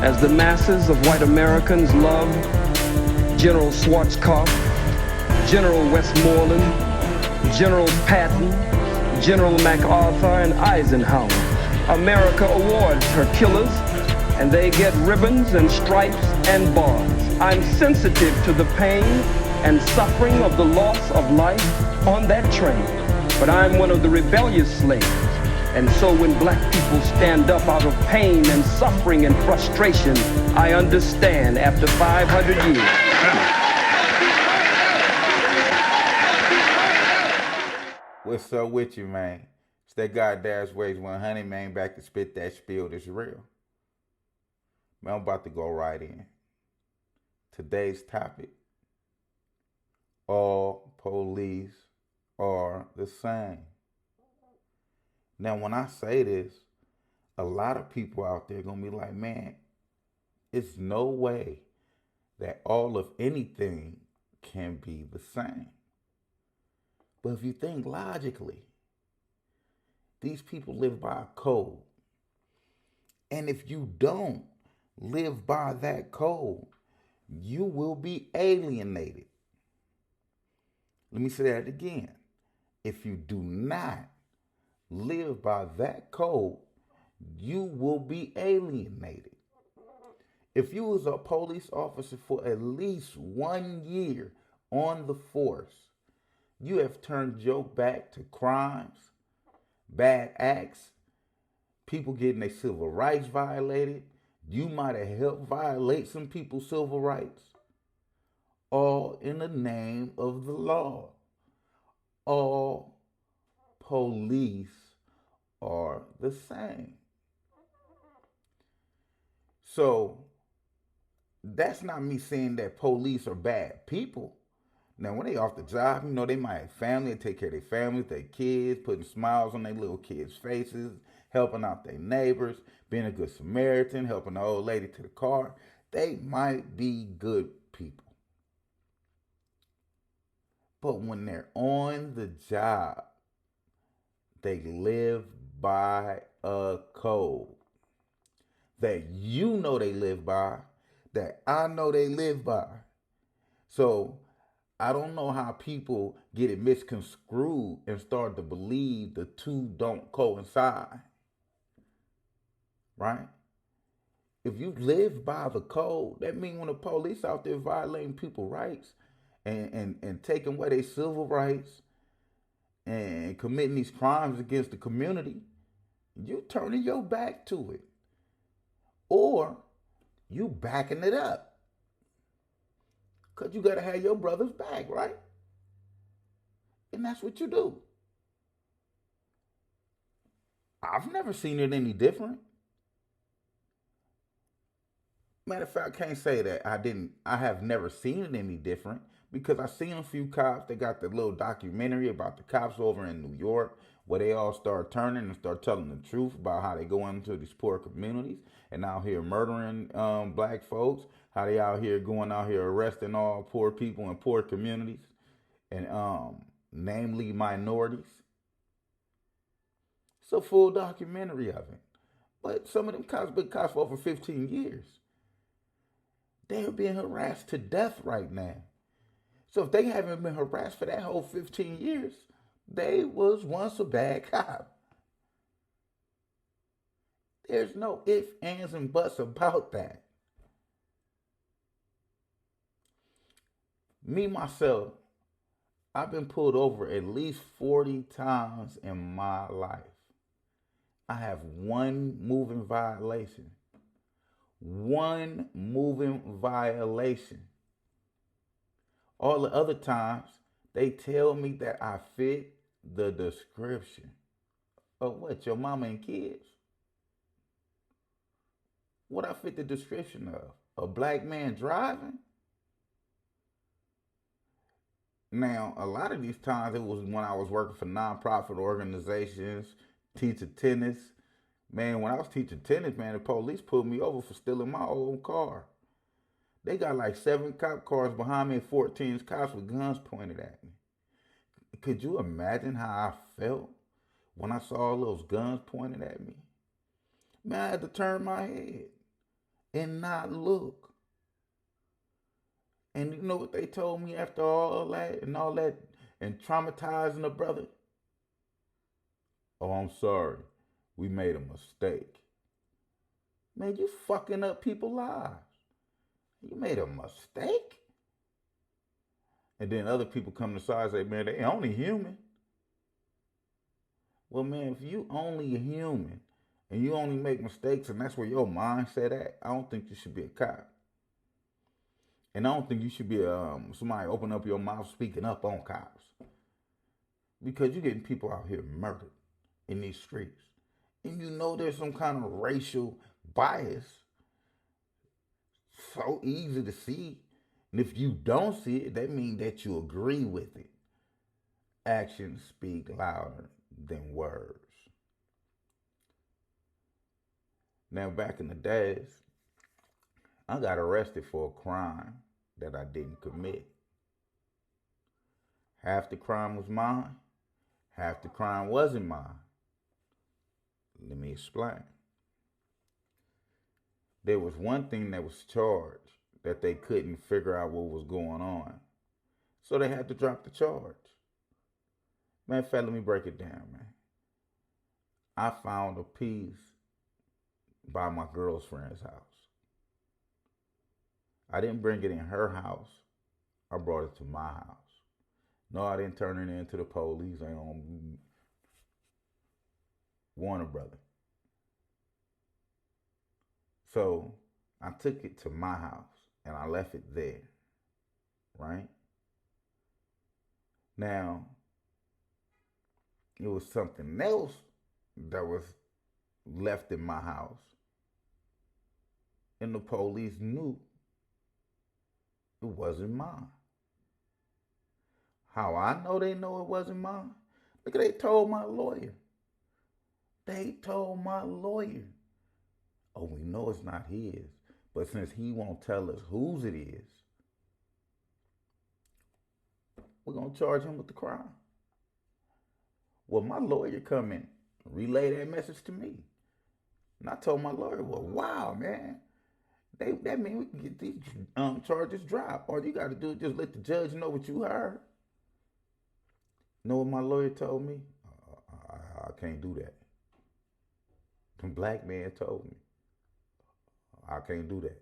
As the masses of white Americans love General Schwarzkopf, General Westmoreland, General Patton, General MacArthur, and Eisenhower, America awards her killers, and they get ribbons and stripes and bars. I'm sensitive to the pain and suffering of the loss of life on that train, but I'm one of the rebellious slaves. And so when black people stand up out of pain and suffering and frustration, I understand after 500 years. What's up with you, man? It's that guy Dashways100, man, back to spit that spiel that's real. Man, I'm about to go right in. Today's topic: all police are the same. Now, when I say this, a lot of people out there gonna be like, man, it's no way that all of anything can be the same. But if you think logically, these people live by a code. And if you don't live by that code, you will be alienated. Let me say that again. If you do not live by that code, you will be alienated. If you was a police officer for at least 1 year on the force, you have turned your back to crimes, bad acts, people getting their civil rights violated. You might have helped violate some people's civil rights, all in the name of the law. All police are the same. So that's not me saying that police are bad people. Now, when they off the job, they might have family, they take care of their families, their kids, putting smiles on their little kids' faces, helping out their neighbors, being a good Samaritan, helping the old lady to the car. They might be good people. But when they're on the job, they live by a code that they live by, that I know they live by. So I don't know how people get it misconstrued and start to believe the two don't coincide. Right? If you live by the code, that means when the police out there violating people's rights and taking away their civil rights and committing these crimes against the community, you turning your back to it. Or you backing it up. Because you got to have your brother's back, right? And that's what you do. I've never seen it any different. Matter of fact, I can't say that I have never seen it any different, because I seen a few cops. They got the little documentary about the cops over in New York where they all start turning and start telling the truth about how they go into these poor communities and out here murdering black folks, how they out here going out here arresting all poor people in poor communities, and namely minorities. It's a full documentary of it. But some of them cops been cops for over 15 years. They're being harassed to death right now. So if they haven't been harassed for that whole 15 years, they was once a bad cop. There's no ifs, ands, and buts about that. Me, myself, I've been pulled over at least 40 times in my life. I have one moving violation. One moving violation. All the other times, they tell me that I fit the description of what? Your mama and kids? What I fit the description of? A black man driving? Now, a lot of these times it was when I was working for nonprofit organizations, teaching tennis. Man, when I was teaching tennis, man, the police pulled me over for stealing my old car. They got like 7 cop cars behind me and 14 cops with guns pointed at me. Could you imagine how I felt when I saw all those guns pointed at me? Man, I had to turn my head. and not look. And you know what they told me after all that and traumatizing a brother? Oh, I'm sorry. We made a mistake. Man, you fucking up people's lives. You made a mistake? And then other people come to the side and say, man, they only human. Well, man, if you only a human and you only make mistakes and that's where your mindset at, I don't think you should be a cop. And I don't think you should be somebody open up your mouth speaking up on cops. Because you're getting people out here murdered in these streets. And you know there's some kind of racial bias. So easy to see. And if you don't see it, that means that you agree with it. Actions speak louder than words. Now, back in the days, I got arrested for a crime that I didn't commit. Half the crime was mine, half the crime wasn't mine. Let me explain. There was one thing that was charged that they couldn't figure out what was going on. So they had to drop the charge. Man, fella, let me break it down, man. I found a piece by my girlfriend's house. I didn't bring it in her house. I brought it to my house. No, I didn't turn it into the police. I don't want a brother. So I took it to my house and I left it there, right? Now, it was something else that was left in my house. And the police knew it wasn't mine. How I know they know it wasn't mine? Because they told my lawyer. They told my lawyer. Oh, we know it's not his. But since he won't tell us whose it is, we're going to charge him with the crime. Well, my lawyer come and relay that message to me. And I told my lawyer, well, wow, man. That means we can get these charges dropped. All you got to do is just let the judge know what you heard. Know what my lawyer told me? I can't do that. The black man told me. I can't do that.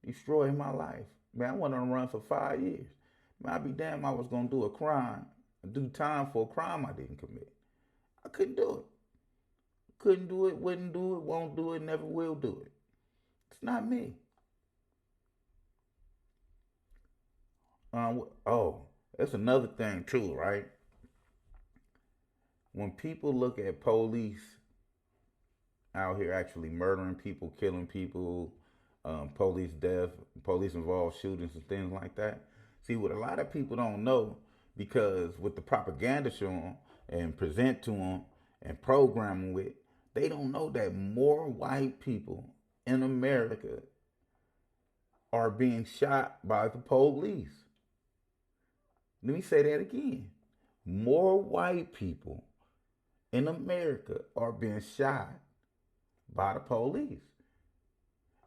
Destroying my life. Man, I went on a run for 5 years. Man, I'd be damned I was going to do a crime, do time for a crime I didn't commit. I couldn't do it. Couldn't do it, wouldn't do it, won't do it, never will do it. It's not me. That's another thing too, right? When people look at police out here actually murdering people, killing people, police death, police involved shootings and things like that. See, what a lot of people don't know, because with the propaganda show 'em and present to them and program them with, they don't know that more white people in America are being shot by the police. Let me say that again. More white people in America are being shot by the police.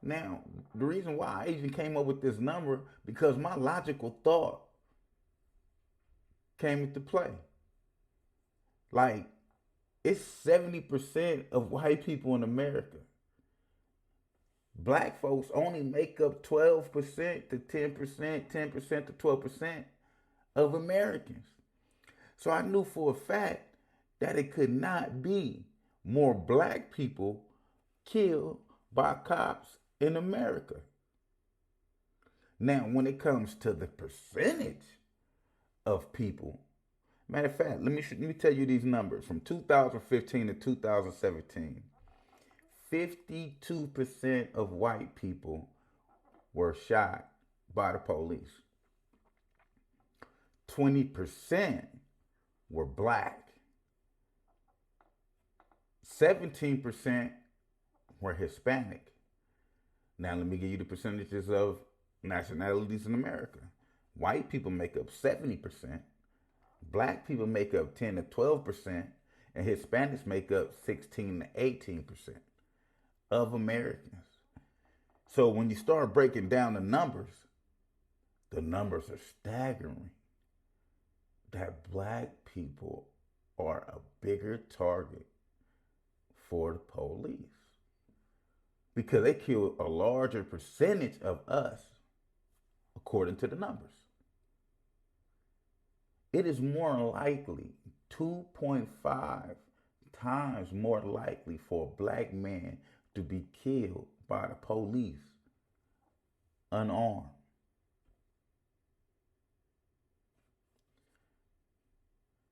Now, the reason why I even came up with this number, because my logical thought came into play. Like, it's 70% of white people in America. Black folks only make up 12% to 10%, 10% to 12% of Americans. So I knew for a fact that it could not be more black people killed by cops in America. Now, when it comes to the percentage of people, matter of fact, let me tell you these numbers. From 2015 to 2017, 52% of white people were shot by the police. 20% were black. 17% were Hispanic. Now let me give you the percentages of nationalities in America. White people make up 70%. Black people make up 10 to 12%. And Hispanics make up 16 to 18%. of Americans. So when you start breaking down the numbers are staggering. That black people are a bigger target for the police because they kill a larger percentage of us according to the numbers. It is more likely, 2.5 times more likely for a black man to be killed by the police unarmed.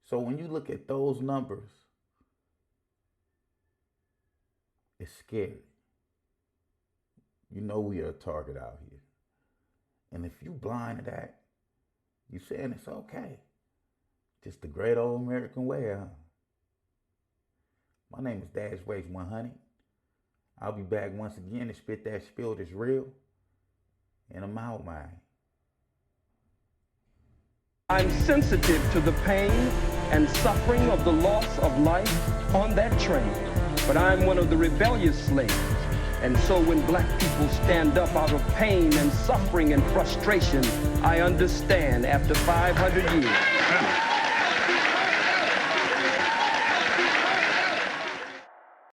So when you look at those numbers, it's scary. You know we are a target out here. And if you blind to that, you saying it's okay. Just the great old American way, huh? My name is Dashways100. I'll be back once again to spit that spill that's real. And I'm out, man. I'm sensitive to the pain and suffering of the loss of life on that train. But I'm one of the rebellious slaves. And so when black people stand up out of pain and suffering and frustration, I understand after 500 years.